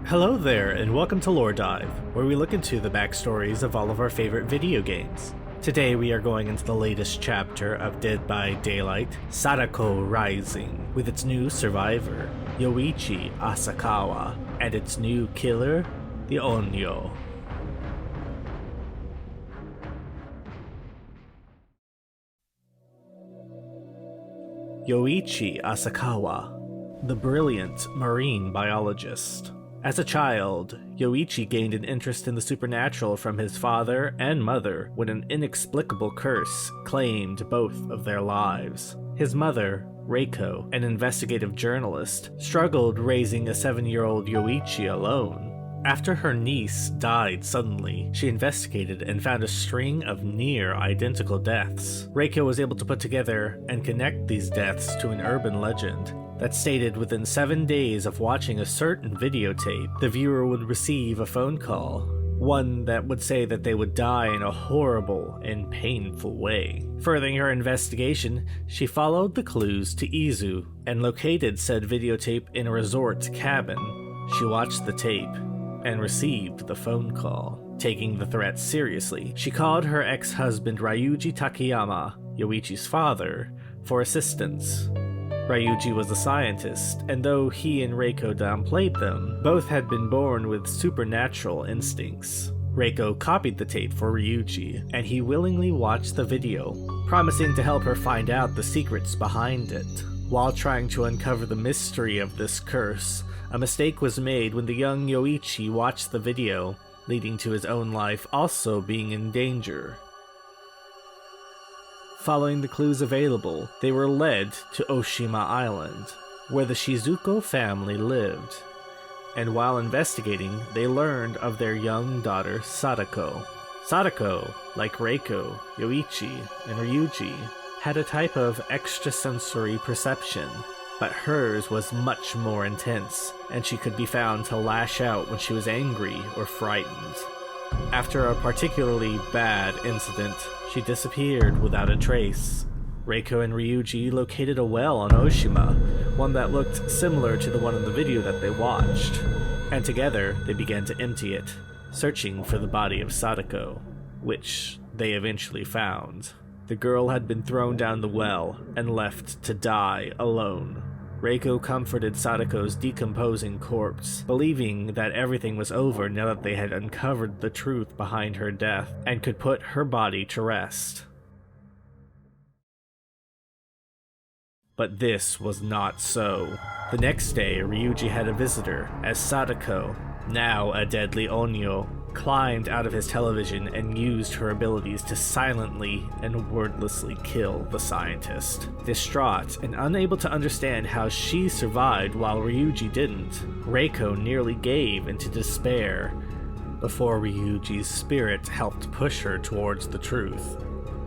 Hello there, and welcome to LoreDive, where we look into the backstories of all of our favorite video games. Today we are going into the latest chapter of Dead by Daylight, Sadako Rising, with its new survivor, Yoichi Asakawa, and its new killer, the Onryo. Yoichi Asakawa, the brilliant marine biologist. As a child, Yoichi gained an interest in the supernatural from his father and mother when an inexplicable curse claimed both of their lives. His mother, Reiko, an investigative journalist, struggled raising a 7-year-old Yoichi alone. After her niece died suddenly, she investigated and found a string of near-identical deaths. Reiko was able to put together and connect these deaths to an urban legend that stated within 7 days of watching a certain videotape, the viewer would receive a phone call, one that would say that they would die in a horrible and painful way. Furthering her investigation, she followed the clues to Izu and located said videotape in a resort cabin. She watched the tape and received the phone call. Taking the threat seriously, she called her ex-husband Ryuji Takayama, Yoichi's father, for assistance. Ryuji was a scientist, and though he and Reiko downplayed them, both had been born with supernatural instincts. Reiko copied the tape for Ryuji, and he willingly watched the video, promising to help her find out the secrets behind it. While trying to uncover the mystery of this curse, a mistake was made when the young Yoichi watched the video, leading to his own life also being in danger. Following the clues available, they were led to Oshima Island, where the Shizuko family lived. And while investigating, they learned of their young daughter Sadako. Sadako, like Reiko, Yoichi, and Ryuji, had a type of extrasensory perception, but hers was much more intense, and she could be found to lash out when she was angry or frightened. After a particularly bad incident, she disappeared without a trace. Reiko and Ryuji located a well on Oshima, one that looked similar to the one in the video that they watched, and together they began to empty it, searching for the body of Sadako, which they eventually found. The girl had been thrown down the well and left to die alone. Reiko comforted Sadako's decomposing corpse, believing that everything was over now that they had uncovered the truth behind her death and could put her body to rest. But this was not so. The next day, Ryuji had a visitor, as Sadako, now a deadly Onryo, climbed out of his television and used her abilities to silently and wordlessly kill the scientist. Distraught and unable to understand how she survived while Ryuji didn't, Reiko nearly gave into despair before Ryuji's spirit helped push her towards the truth.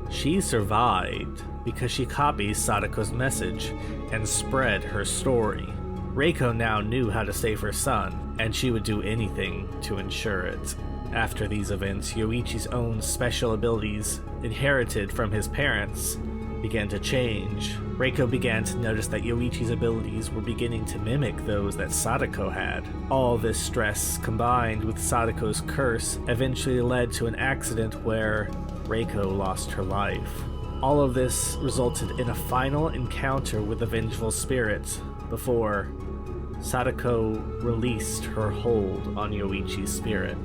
She survived because she copied Sadako's message and spread her story. Reiko now knew how to save her son, and she would do anything to ensure it. After these events, Yoichi's own special abilities, inherited from his parents, began to change. Reiko began to notice that Yoichi's abilities were beginning to mimic those that Sadako had. All this stress, combined with Sadako's curse, eventually led to an accident where Reiko lost her life. All of this resulted in a final encounter with the vengeful spirit before Sadako released her hold on Yoichi's spirit.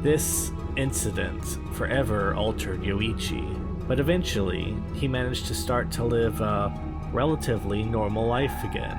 This incident forever altered Yoichi, but eventually he managed to start to live a relatively normal life again.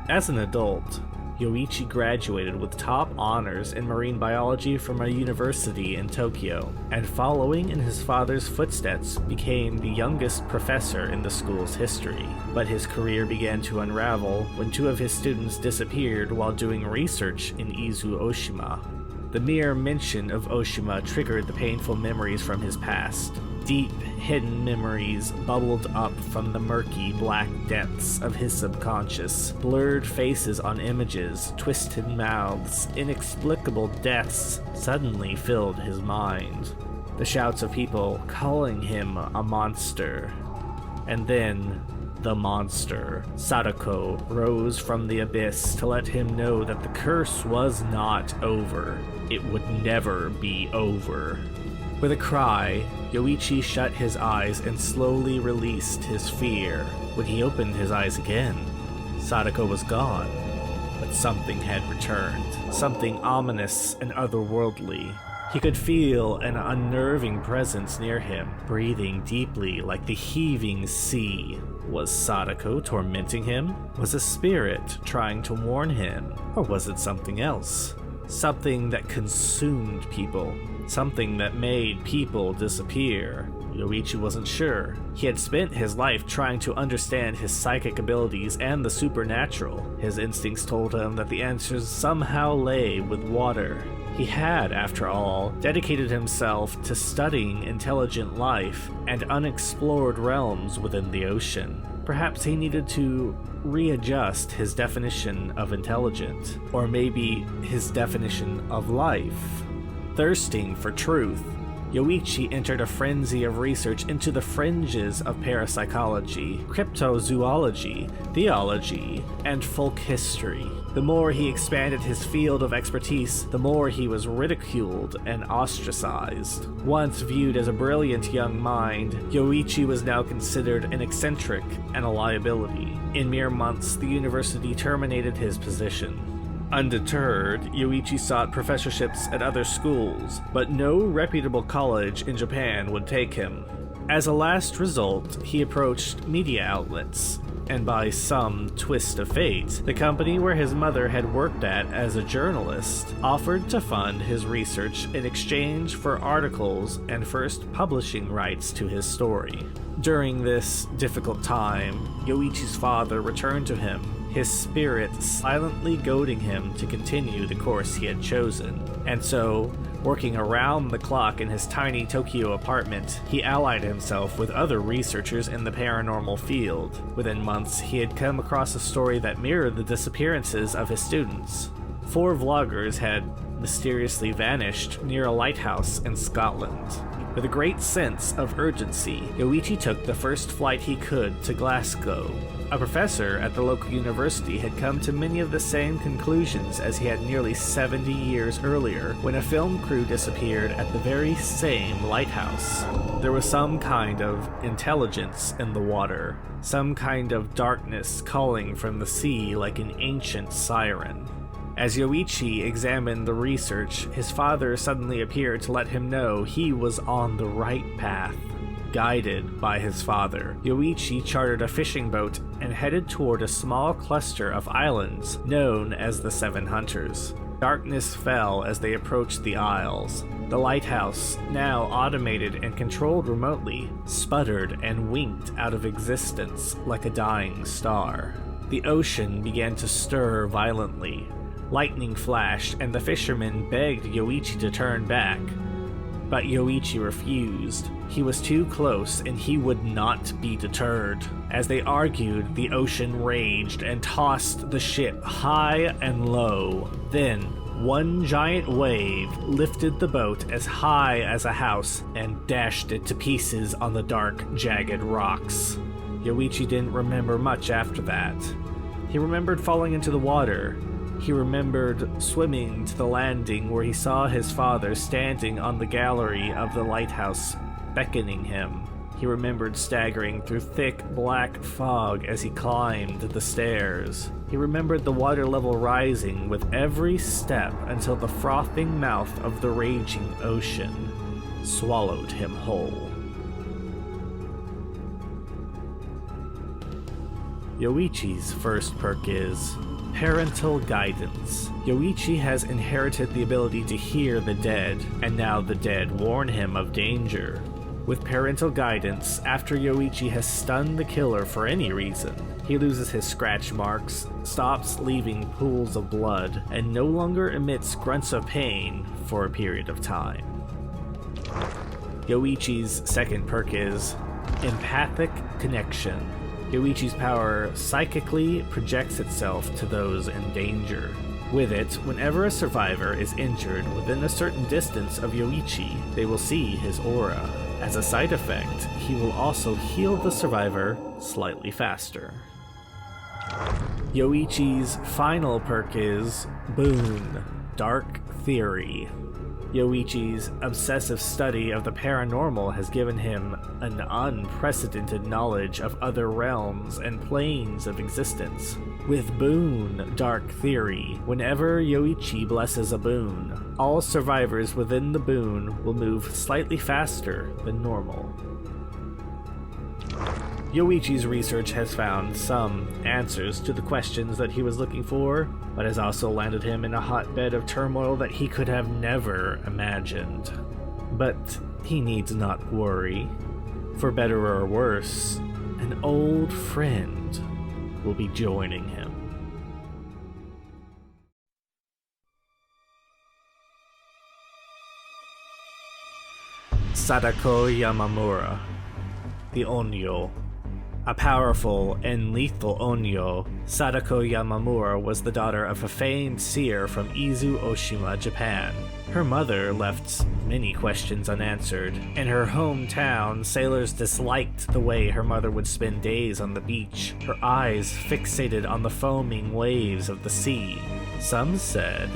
As an adult, Yoichi graduated with top honors in marine biology from a university in Tokyo, and following in his father's footsteps, became the youngest professor in the school's history. But his career began to unravel when 2 of his students disappeared while doing research in Izu Oshima. The mere mention of Oshima triggered the painful memories from his past. Deep, hidden memories bubbled up from the murky, black depths of his subconscious. Blurred faces on images, twisted mouths, inexplicable deaths suddenly filled his mind. The shouts of people calling him a monster. And then, the monster. Sadako rose from the abyss to let him know that the curse was not over. It would never be over. With a cry, Yoichi shut his eyes and slowly released his fear. When he opened his eyes again, Sadako was gone, but something had returned. Something ominous and otherworldly. He could feel an unnerving presence near him, breathing deeply like the heaving sea. Was Sadako tormenting him? Was a spirit trying to warn him? Or was it something else? Something that consumed people. Something that made people disappear. Yoichi wasn't sure. He had spent his life trying to understand his psychic abilities and the supernatural. His instincts told him that the answers somehow lay with water. He had, after all, dedicated himself to studying intelligent life and unexplored realms within the ocean. Perhaps he needed to readjust his definition of intelligent, or maybe his definition of life. Thirsting for truth, Yoichi entered a frenzy of research into the fringes of parapsychology, cryptozoology, theology, and folk history. The more he expanded his field of expertise, the more he was ridiculed and ostracized. Once viewed as a brilliant young mind, Yoichi was now considered an eccentric and a liability. In mere months, the university terminated his position. Undeterred, Yoichi sought professorships at other schools, but no reputable college in Japan would take him. As a last result, he approached media outlets, and by some twist of fate, the company where his mother had worked at as a journalist offered to fund his research in exchange for articles and first publishing rights to his story. During this difficult time, Yoichi's father returned to him, his spirit silently goading him to continue the course he had chosen. And so, working around the clock in his tiny Tokyo apartment, he allied himself with other researchers in the paranormal field. Within months, he had come across a story that mirrored the disappearances of his students. 4 vloggers had mysteriously vanished near a lighthouse in Scotland. With a great sense of urgency, Yoichi took the first flight he could to Glasgow. A professor at the local university had come to many of the same conclusions as he had nearly 70 years earlier, when a film crew disappeared at the very same lighthouse. There was some kind of intelligence in the water, some kind of darkness calling from the sea like an ancient siren. As Yoichi examined the research, his father suddenly appeared to let him know he was on the right path. Guided by his father, Yoichi chartered a fishing boat and headed toward a small cluster of islands known as the Seven Hunters. Darkness fell as they approached the isles. The lighthouse, now automated and controlled remotely, sputtered and winked out of existence like a dying star. The ocean began to stir violently. Lightning flashed, and the fishermen begged Yoichi to turn back. But Yoichi refused. He was too close, and he would not be deterred. As they argued, the ocean raged and tossed the ship high and low. Then, one giant wave lifted the boat as high as a house and dashed it to pieces on the dark, jagged rocks. Yoichi didn't remember much after that. He remembered falling into the water. He remembered swimming to the landing where he saw his father standing on the gallery of the lighthouse, beckoning him. He remembered staggering through thick black fog as he climbed the stairs. He remembered the water level rising with every step until the frothing mouth of the raging ocean swallowed him whole. Yoichi's first perk is parental guidance. Yoichi has inherited the ability to hear the dead, and now the dead warn him of danger. With parental guidance, after Yoichi has stunned the killer for any reason, he loses his scratch marks, stops leaving pools of blood, and no longer emits grunts of pain for a period of time. Yoichi's second perk is empathic connection. Yoichi's power psychically projects itself to those in danger. With it, whenever a survivor is injured within a certain distance of Yoichi, they will see his aura. As a side effect, he will also heal the survivor slightly faster. Yoichi's final perk is Boon, Dark Theory. Yoichi's obsessive study of the paranormal has given him an unprecedented knowledge of other realms and planes of existence. With Boon, Dark Theory, whenever Yoichi blesses a boon, all survivors within the boon will move slightly faster than normal. Yoichi's research has found some answers to the questions that he was looking for, but has also landed him in a hotbed of turmoil that he could have never imagined. But he needs not worry. For better or worse, an old friend will be joining him. Sadako Yamamura, the Onryo. A powerful and lethal Onryo, Sadako Yamamura was the daughter of a famed seer from Izu Oshima, Japan. Her mother left many questions unanswered. In her hometown, sailors disliked the way her mother would spend days on the beach, her eyes fixated on the foaming waves of the sea. Some said,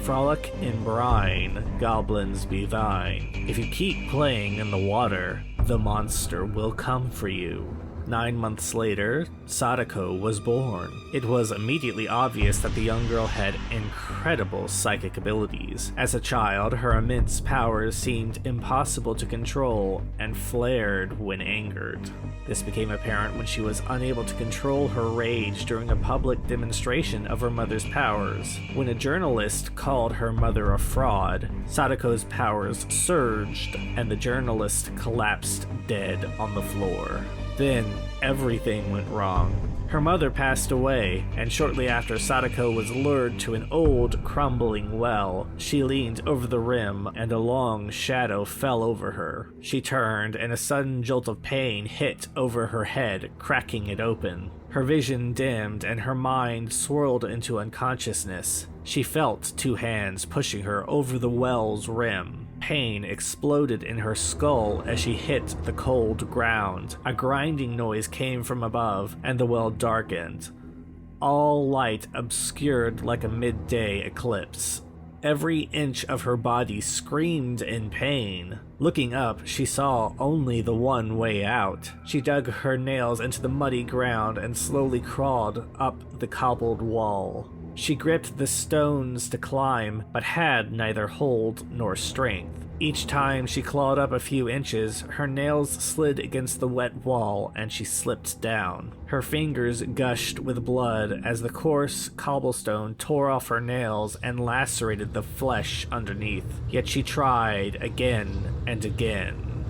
"Frolic in brine, goblins be thine. If you keep playing in the water, the monster will come for you." 9 months later, Sadako was born. It was immediately obvious that the young girl had incredible psychic abilities. As a child, her immense powers seemed impossible to control and flared when angered. This became apparent when she was unable to control her rage during a public demonstration of her mother's powers. When a journalist called her mother a fraud, Sadako's powers surged and the journalist collapsed dead on the floor. Then, everything went wrong. Her mother passed away, and shortly after Sadako was lured to an old, crumbling well. She leaned over the rim, and a long shadow fell over her. She turned, and a sudden jolt of pain hit over her head, cracking it open. Her vision dimmed, and her mind swirled into unconsciousness. She felt 2 hands pushing her over the well's rim. Pain exploded in her skull as she hit the cold ground. A grinding noise came from above, and the well darkened. All light obscured like a midday eclipse. Every inch of her body screamed in pain. Looking up, she saw only the one way out. She dug her nails into the muddy ground and slowly crawled up the cobbled wall. She gripped the stones to climb, but had neither hold nor strength. Each time she clawed up a few inches, her nails slid against the wet wall and she slipped down. Her fingers gushed with blood as the coarse cobblestone tore off her nails and lacerated the flesh underneath. Yet she tried again and again.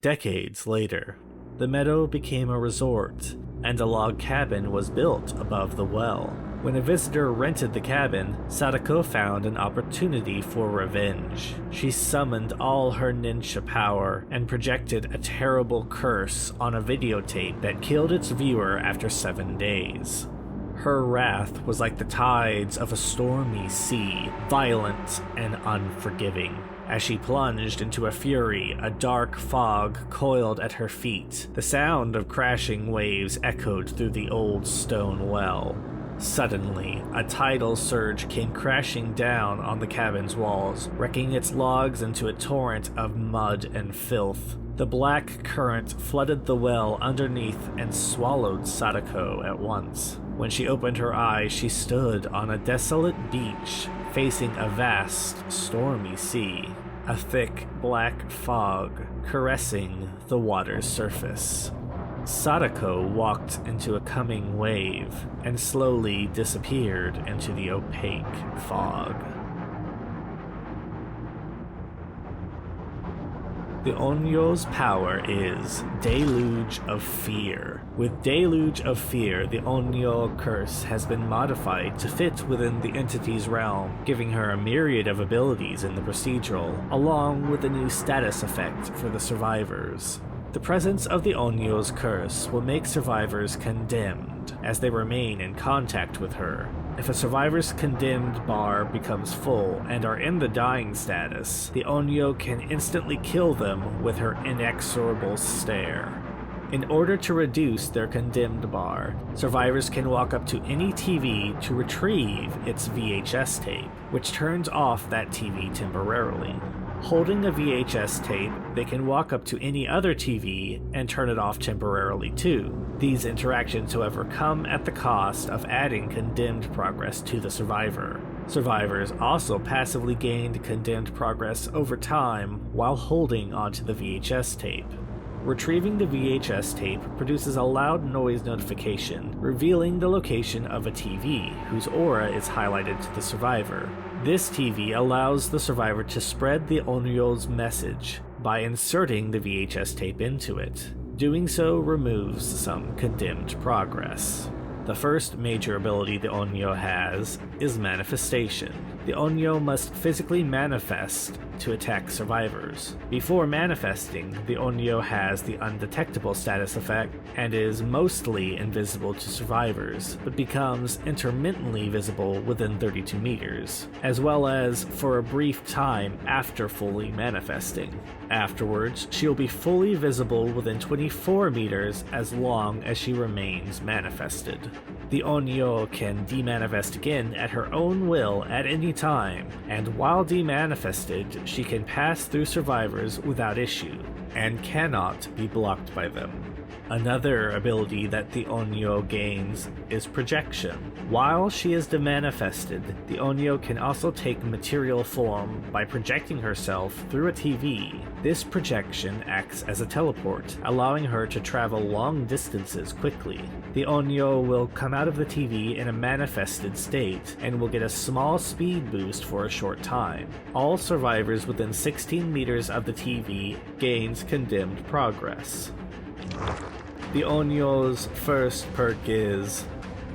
Decades later, the meadow became a resort, and a log cabin was built above the well. When a visitor rented the cabin, Sadako found an opportunity for revenge. She summoned all her ninja power and projected a terrible curse on a videotape that killed its viewer after 7 days. Her wrath was like the tides of a stormy sea, violent and unforgiving. As she plunged into a fury, a dark fog coiled at her feet. The sound of crashing waves echoed through the old stone well. Suddenly, a tidal surge came crashing down on the cabin's walls, wrecking its logs into a torrent of mud and filth. The black current flooded the well underneath and swallowed Sadako at once. When she opened her eyes, she stood on a desolate beach, facing a vast, stormy sea, a thick black fog caressing the water's surface. Sadako walked into a coming wave and slowly disappeared into the opaque fog. The Onryo's power is Deluge of Fear. With Deluge of Fear, the Onryo curse has been modified to fit within the entity's realm, giving her a myriad of abilities in the procedural, along with a new status effect for the survivors. The presence of the Onryo's curse will make survivors condemned as they remain in contact with her. If a survivor's condemned bar becomes full and are in the dying status, the Onryo can instantly kill them with her inexorable stare. In order to reduce their condemned bar, survivors can walk up to any TV to retrieve its VHS tape, which turns off that TV temporarily. Holding a VHS tape, they can walk up to any other TV and turn it off temporarily too. These interactions, however, come at the cost of adding condemned progress to the survivor. Survivors also passively gained condemned progress over time while holding onto the VHS tape. Retrieving the VHS tape produces a loud noise notification, revealing the location of a TV, whose aura is highlighted to the survivor. This TV allows the survivor to spread the Onryo's message by inserting the VHS tape into it. Doing so removes some condemned progress. The first major ability the Onryo has is manifestation. The Onryo must physically manifest to attack survivors. Before manifesting, the Onryo has the undetectable status effect and is mostly invisible to survivors, but becomes intermittently visible within 32 meters, as well as for a brief time after fully manifesting. Afterwards, she'll be fully visible within 24 meters as long as she remains manifested. The Onryo can demanifest again at her own will at any time, and while demanifested, she can pass through survivors without issue, and cannot be blocked by them. Another ability that the Onryo gains is projection. While she is demanifested, the Onryo can also take material form by projecting herself through a TV. This projection acts as a teleport, allowing her to travel long distances quickly. The Onryo will come out of the TV in a manifested state, and will get a small speed boost for a short time. All survivors within 16 meters of the TV gains condemned progress. The Onryo's first perk is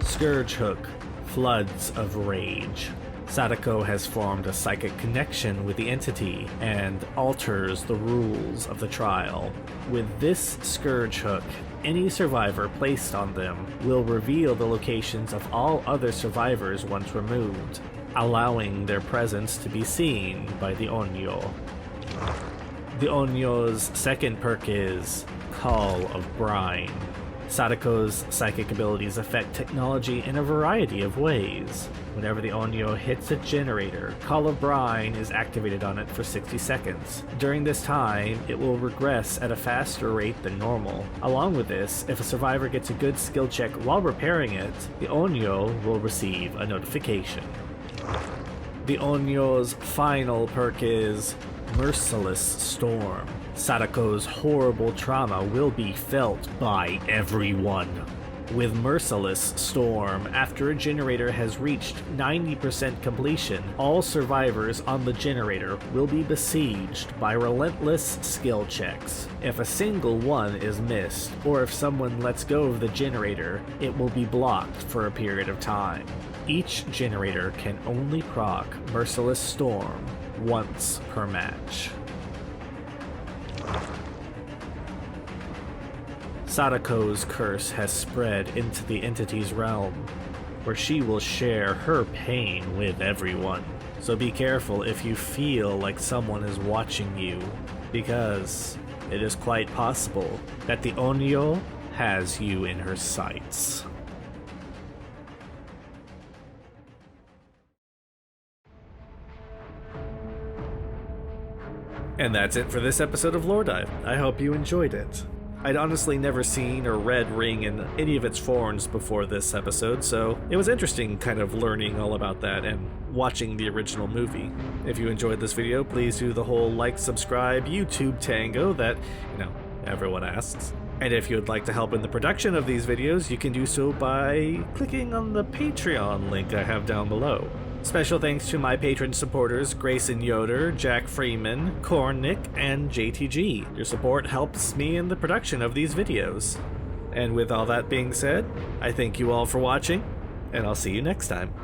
Scourge Hook, Floods of Rage. Sadako has formed a psychic connection with the entity and alters the rules of the trial. With this Scourge Hook, any survivor placed on them will reveal the locations of all other survivors once removed, allowing their presence to be seen by the Onryo. The Onryo's second perk is Call of Brine. Sadako's psychic abilities affect technology in a variety of ways. Whenever the Onryo hits a generator, Call of Brine is activated on it for 60 seconds. During this time, it will regress at a faster rate than normal. Along with this, if a survivor gets a good skill check while repairing it, the Onryo will receive a notification. The Onryo's final perk is Merciless Storm. Sadako's horrible trauma will be felt by everyone. With Merciless Storm, after a generator has reached 90% completion, all survivors on the generator will be besieged by relentless skill checks. If a single one is missed, or if someone lets go of the generator, it will be blocked for a period of time. Each generator can only proc Merciless Storm once per match. Sadako's curse has spread into the entity's realm, where she will share her pain with everyone. So be careful if you feel like someone is watching you, because it is quite possible that the Onryo has you in her sights. And that's it for this episode of LoreDive. I hope you enjoyed it. I'd honestly never seen or read Ring in any of its forms before this episode, so it was interesting kind of learning all about that and watching the original movie. If you enjoyed this video, please do the whole like, subscribe, YouTube tango that, everyone asks. And if you would like to help in the production of these videos, you can do so by clicking on the Patreon link I have down below. Special thanks to my patron supporters Grayson Yoder, Jack Freeman, Cornick, and JTG. Your support helps me in the production of these videos. And with all that being said, I thank you all for watching, and I'll see you next time.